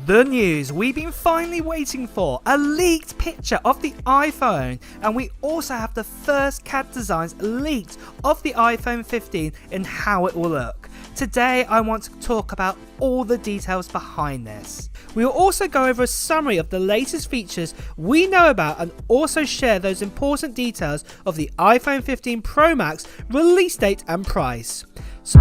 The news we've been finally waiting for, a leaked picture of the iPhone, and we also have the first CAD designs leaked of the iPhone 15 and how it will look. Today I want to talk about all the details behind this. We will also go over a summary of the latest features we know about and also share those important details of the iPhone 15 Pro Max release date and price. So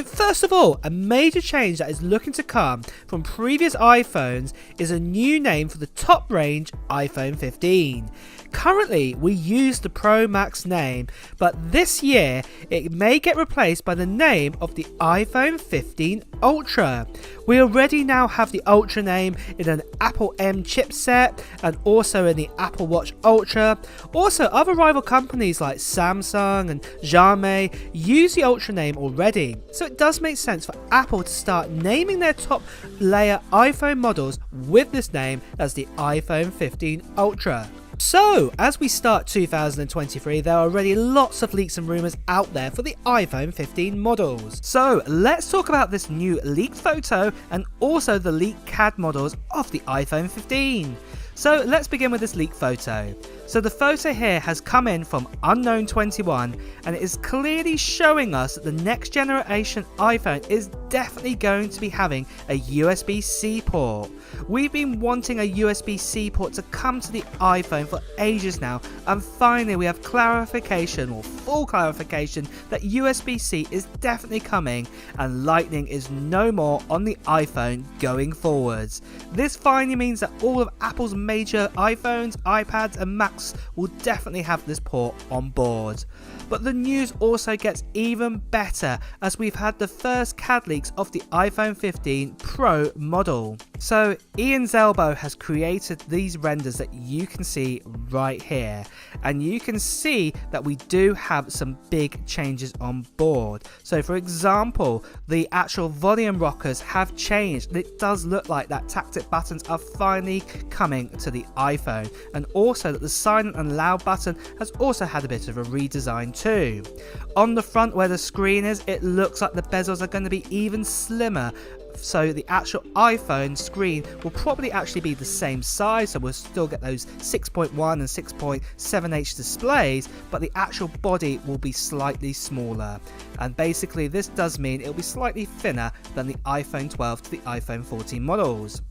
first of all, a major change that is looking to come from previous iPhones is a new name for the top range iPhone 15. Currently, we use the Pro Max name, but this year it may get replaced by the name of the iPhone 15 Ultra. We already now have the Ultra name in an Apple M chipset and also in the Apple Watch Ultra. Also, other rival companies like Samsung and Xiaomi use the Ultra name already, so it does make sense for Apple to start naming their top layer iPhone models with this name as the iPhone 15 Ultra. So, as we start 2023, there are already lots of leaks and rumours out there for the iPhone 15 models. So, let's talk about this new leaked photo and also the leaked CAD models of the iPhone 15. So, let's begin with this leaked photo. So the photo here has come in from Unknown21 and it is clearly showing us that the next generation iPhone is definitely going to be having a USB-C port. We've been wanting a USB-C port to come to the iPhone for ages now, and finally we have clarification, or full clarification, that USB-C is definitely coming and Lightning is no more on the iPhone going forwards. This finally means that all of Apple's major iPhones, iPads and Macs will definitely have this port on board. But the news also gets even better as we've had the first CAD leaks of the iPhone 15 Pro model. So Ian Zelbo has created these renders that you can see right here, and you can see that we do have some big changes on board. So for example, the actual volume rockers have changed. It does look like that tactile buttons are finally coming to the iPhone, and also that the silent and loud button has also had a bit of a redesign too. On the front where the screen is, it looks like the bezels are going to be even slimmer. So the actual iPhone screen will probably actually be the same size, so we'll still get those 6.1 and 6.7 displays, but the actual body will be slightly smaller. And basically this does mean it'll be slightly thinner than the iPhone 12 to the iPhone 14 models.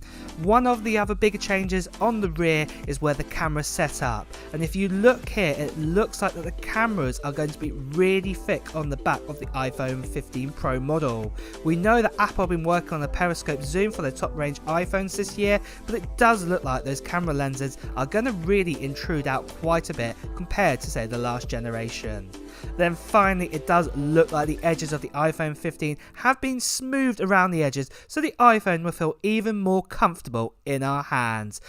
One of the other bigger changes on the rear is where the camera's set up, and if you look here, it looks like that the cameras are going to be really thick on the back of the iPhone 15 Pro model. We know that Apple have been working on a periscope zoom for their top range iPhones this year, but it does look like those camera lenses are going to really intrude out quite a bit compared to say the last generation. Then finally, it does look like the edges of the iPhone 15 have been smoothed around the edges, so the iPhone will feel even more comfortable in our hands.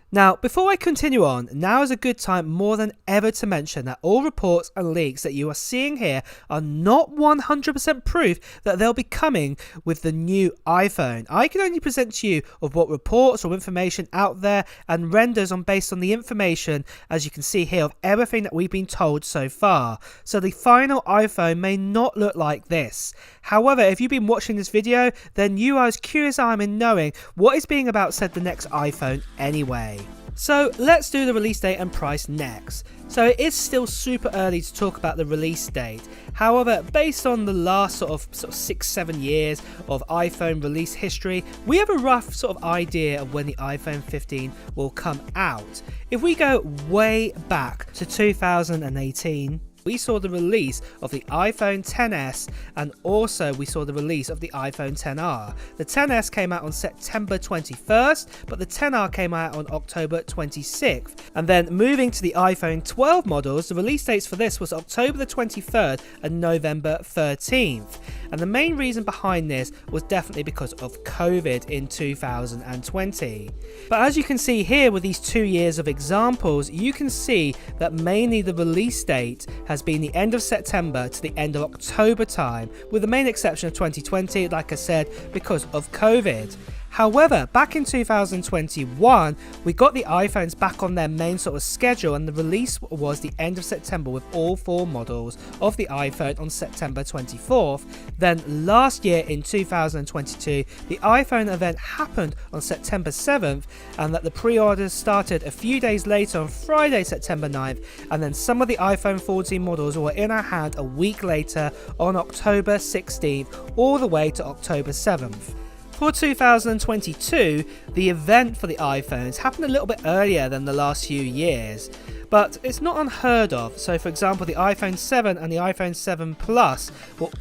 Now, before I continue on, now is a good time more than ever to mention that all reports and leaks that you are seeing here are not 100% proof that they'll be coming with the new iPhone. I can only present to you of what reports or information out there and renders on based on the information, as you can see here, of everything that we've been told so far. So the final iPhone may not look like this. However, if you've been watching this video, then you are as curious as I am in knowing what is being about said the next iPhone anyway. So let's do the release date and price next. So it is still super early to talk about the release date. However, based on the last sort of 6-7 years of iPhone release history, we have a rough sort of idea of when the iPhone 15 will come out. If we go way back to 2018, we saw the release of the iPhone XS, and also we saw the release of the iPhone XR. The XS came out on September 21st, but the XR came out on October 26th. And then moving to the iPhone 12 models, the release dates for this was October the 23rd and November 13th. And the main reason behind this was definitely because of COVID in 2020. But as you can see here with these 2 years of examples, you can see that mainly the release date has been the end of September to the end of October time, with the main exception of 2020, like I said, because of COVID. However, back in 2021, we got the iPhones back on their main sort of schedule, and the release was the end of September with all 4 models of the iPhone on September 24th. Then last year in 2022, the iPhone event happened on September 7th, and that the pre-orders started a few days later on Friday, September 9th, and then some of the iPhone 14 models were in our hand a week later on October 16th, all the way to October 7th. For 2022, the event for the iPhones happened a little bit earlier than the last few years, but it's not unheard of. So for example, the iPhone 7 and the iPhone 7 Plus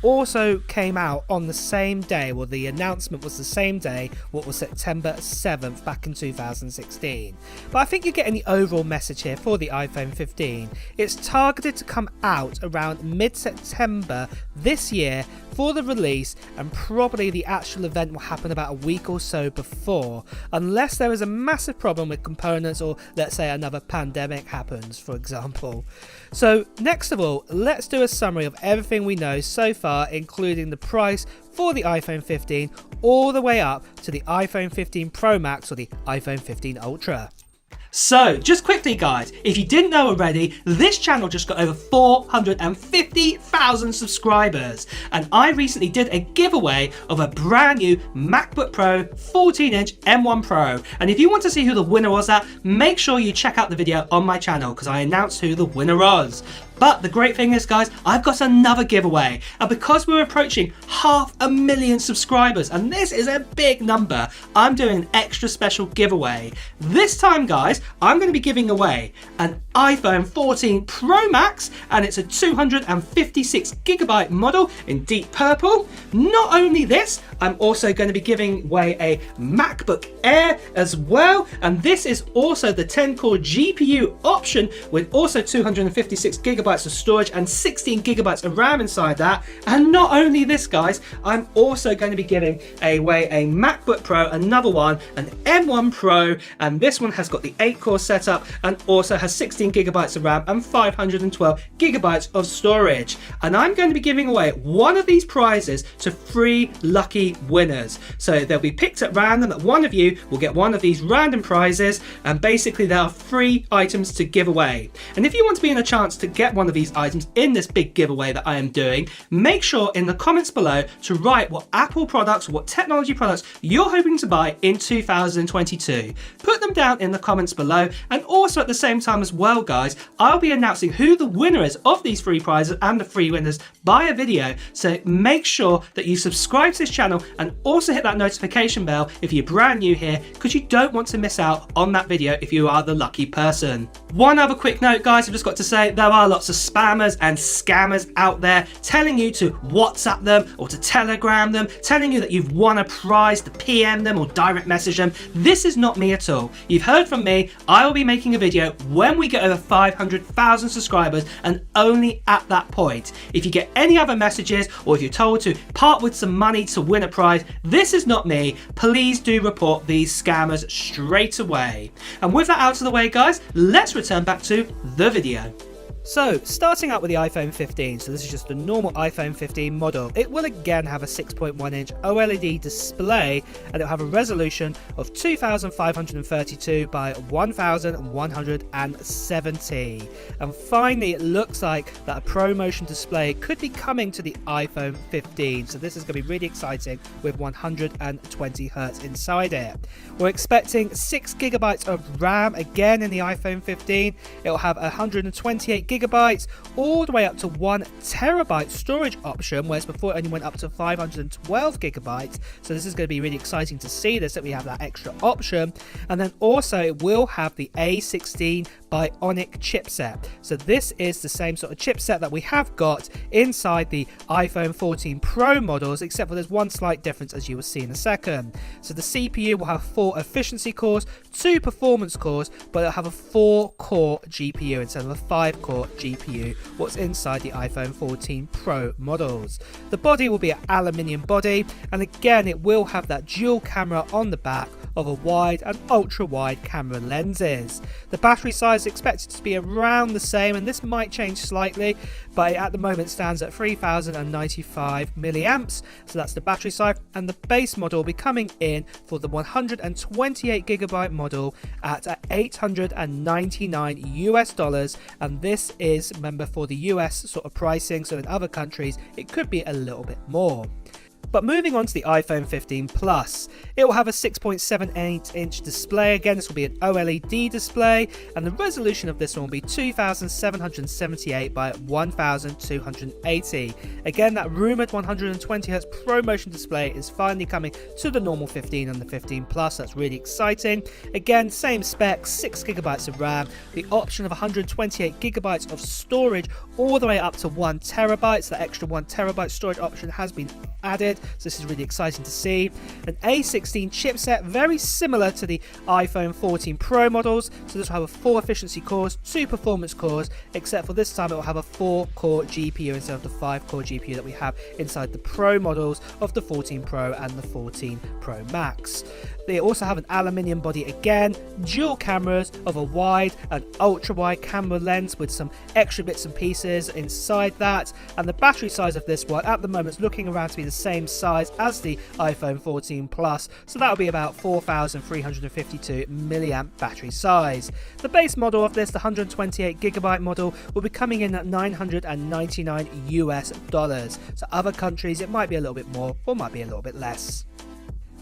also came out on the same day. Well, the announcement was the same day, what was September 7th back in 2016. But I think you're getting the overall message here for the iPhone 15. It's targeted to come out around mid-September this year for the release, and probably the actual event will happen about a week or so before, unless there is a massive problem with components, or let's say another pandemic happens, for example. So next of all, let's do a summary of everything we know so far, including the price for the iPhone 15 all the way up to the iPhone 15 Pro Max or the iPhone 15 Ultra. So, just quickly guys, if you didn't know already, this channel just got over 450,000 subscribers, and I recently did a giveaway of a brand new MacBook Pro 14-inch M1 Pro, and if you want to see who the winner was make sure you check out the video on my channel because I announced who the winner was. But the great thing is guys, I've got another giveaway, and because we're approaching 500,000 subscribers, and this is a big number, I'm doing an extra special giveaway. This time guys, I'm going to be giving away an iPhone 14 Pro Max, and it's a 256GB model in deep purple. Not only this, I'm also going to be giving away a MacBook Air as well, and this is also the 10-core GPU option with also 256GB of storage and 16GB of RAM inside that. And not only this guys, I'm also going to be giving away a MacBook Pro, another one, an M1 Pro, and this one has got the 8-core setup and also has 16GB of RAM and 512GB of storage. And I'm going to be giving away one of these prizes to 3 lucky winners. So they'll be picked at random, that one of you will get one of these random prizes, and basically there are 3 items to give away. And if you want to be in a chance to get one of these items in this big giveaway that I am doing, make sure in the comments below to write what Apple products, what technology products you're hoping to buy in 2022. Put them down in the comments below, and also at the same time as well guys, I'll be announcing who the winner is of these 3 prizes and the 3 winners by a video, so make sure that you subscribe to this channel and also hit that notification bell if you're brand new here, because you don't want to miss out on that video if you are the lucky person. One other quick note guys, I've just got to say there are lots of spammers and scammers out there telling you to WhatsApp them or to Telegram them, telling you that you've won a prize, to PM them or direct message them. This is not me at all. You've heard from me. I will be making a video when we get over 500,000 subscribers, and only at that point. If you get any other messages, or if you're told to part with some money to win a prize, this is not me. Please do report these scammers straight away. And with that out of the way guys, let's return back to the video. So, starting out with the iPhone 15, so this is just a normal iPhone 15 model. It will again have a 6.1-inch OLED display, and it'll have a resolution of 2532 by 1170. And finally, it looks like that a ProMotion display could be coming to the iPhone 15, so this is going to be really exciting with 120Hz inside it. We're expecting 6GB of RAM again in the iPhone 15. It'll have 128GB all the way up to 1TB storage option, whereas before it only went up to 512GB. So this is going to be really exciting to see this, that we have that extra option. And then also it will have the A16 Bionic chipset. So this is the same sort of chipset that we have got inside the iPhone 14 Pro models, except for there's one slight difference, as you will see in a second. So the CPU will have 4 efficiency cores, 2 performance cores, but it'll have a 4-core GPU instead of a 5-core GPU, what's inside the iPhone 14 Pro models. The body will be an aluminium body, and again it will have that dual camera on the back of a wide and ultra wide camera lenses. The battery size is expected to be around the same, and this might change slightly, but it at the moment stands at 3095 milliamps. So that's the battery size, and the base model will be coming in for the 128GB model at $899 US, and this is, remember, for the US sort of pricing, so in other countries it could be a little bit more. But moving on to the iPhone 15 Plus, it will have a 6.78-inch display. Again, this will be an OLED display, and the resolution of this one will be 2778 by 1280. Again, that rumored 120Hz ProMotion display is finally coming to the normal 15 and the 15 Plus. That's really exciting. Again, same specs, 6GB of RAM, the option of 128GB of storage, all the way up to 1TB. So that extra 1TB storage option has been added. So this is really exciting to see. An A16 chipset, very similar to the iPhone 14 Pro models. So this will have a 4 efficiency cores, 2 performance cores, except for this time it will have a 4-core GPU instead of the 5-core GPU that we have inside the Pro models of the 14 Pro and the 14 Pro Max. They also have an aluminium body again, dual cameras of a wide and ultra wide camera lens with some extra bits and pieces inside that, and the battery size of this one at the moment is looking around to be the same size as the iPhone 14 Plus, so that will be about 4352 milliamp battery size. The base model of this, the 128GB model, will be coming in at $999 US, so other countries it might be a little bit more or might be a little bit less.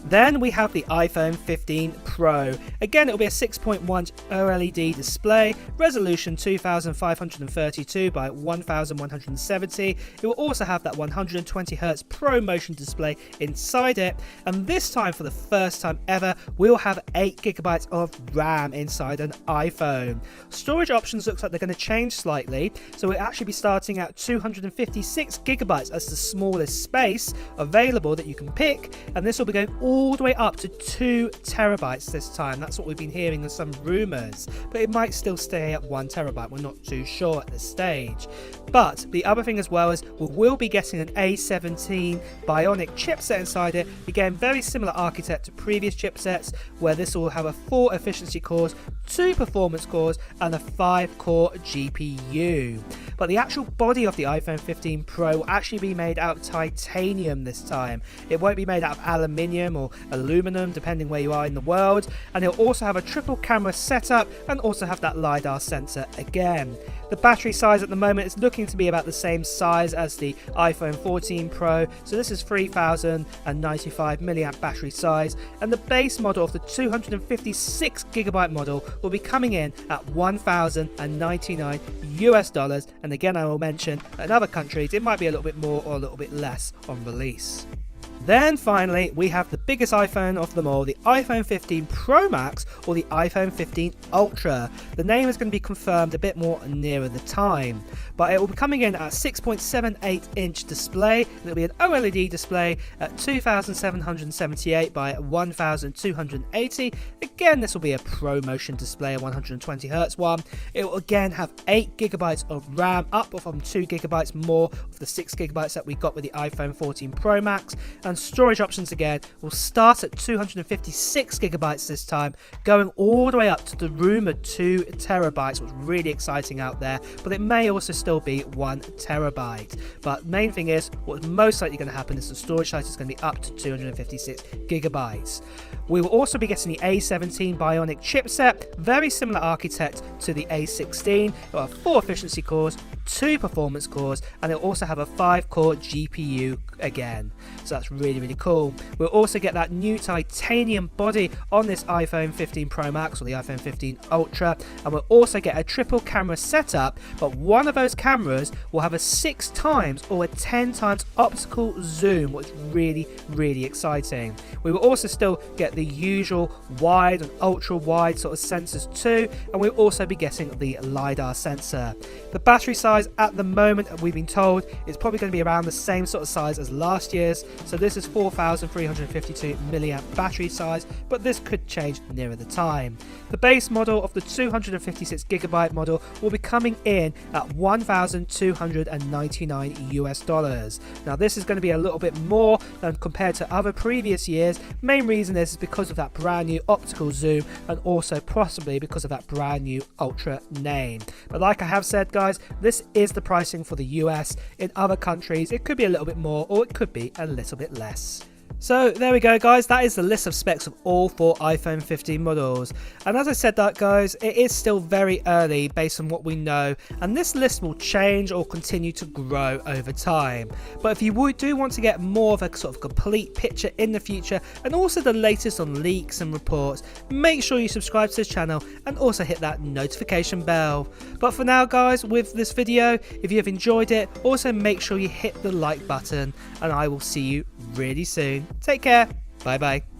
Then we have the iPhone 15 Pro. Again, it will be a 6.1 OLED display, resolution 2532 by 1170. It will also have that 120Hz ProMotion display inside it, and this time, for the first time ever, we'll have 8GB of RAM inside an iPhone. Storage options looks like they're going to change slightly, so we'll actually be starting at 256GB as the smallest space available that you can pick, and this will be going all the way up to 2TB this time. That's what we've been hearing in some rumours, but it might still stay at 1TB. We're not too sure at this stage. But the other thing as well is we will be getting an A17 Bionic chipset inside it. Again, very similar architect to previous chipsets, where this will have a 4 efficiency cores, 2 performance cores, and a 5-core GPU. But the actual body of the iPhone 15 Pro will actually be made out of titanium this time. It won't be made out of aluminium or aluminum, depending where you are in the world, and it'll also have a triple camera setup and also have that LiDAR sensor again. The battery size at the moment is looking to be about the same size as the iPhone 14 Pro, so this is 3095 milliamp battery size, and the base model of the 256GB model will be coming in at $1099 US, and again I will mention that in other countries it might be a little bit more or a little bit less on release. Then finally, we have the biggest iPhone of them all, the iPhone 15 Pro Max or the iPhone 15 Ultra. The name is going to be confirmed a bit more nearer the time, but it will be coming in at a 6.78-inch display. It will be an OLED display at 2778 by 1280. Again, this will be a ProMotion display, a 120Hz one. It will again have 8GB of RAM, up from 2GB more of the 6GB that we got with the iPhone 14 Pro Max, and storage options again will start at 256GB this time, going all the way up to the rumored 2TB, what's really exciting out there, but it may also still be 1TB. But main thing is, what's most likely going to happen is the storage size is going to be up to 256GB. We will also be getting the A17 Bionic chipset, very similar architect to the A16. It will have 4 efficiency cores, 2 performance cores, and it'll also have a 5-core GPU again. So that's really cool. We'll also get that new titanium body on this iPhone 15 Pro Max or the iPhone 15 Ultra, and we'll also get a triple camera setup, but one of those cameras will have a 6 times or a 10 times optical zoom, which is really exciting. We will also still get the usual wide and ultra wide sort of sensors too, and we'll also be getting the LiDAR sensor. The battery size size at the moment, we've been told it's probably going to be around the same sort of size as last year's. So this is 4,352 milliamp battery size, but this could change nearer the time. The base model of the 256GB model will be coming in at $1,299 US. Now this is going to be a little bit more than compared to other previous years. Main reason is because of that brand new optical zoom, and also possibly because of that brand new Ultra name. But like I have said, guys, this is the pricing for the US. In other countries it could be a little bit more, or it could be a little bit less. So there we go, guys, that is the list of specs of all 4 iPhone 15 models. And as I said that, guys, it is still very early based on what we know, and this list will change or continue to grow over time. But if you do want to get more of a sort of complete picture in the future, and also the latest on leaks and reports, make sure you subscribe to this channel and also hit that notification bell. But for now, guys, with this video, if you have enjoyed it, also make sure you hit the like button, and I will see you really soon. Take care. Bye bye.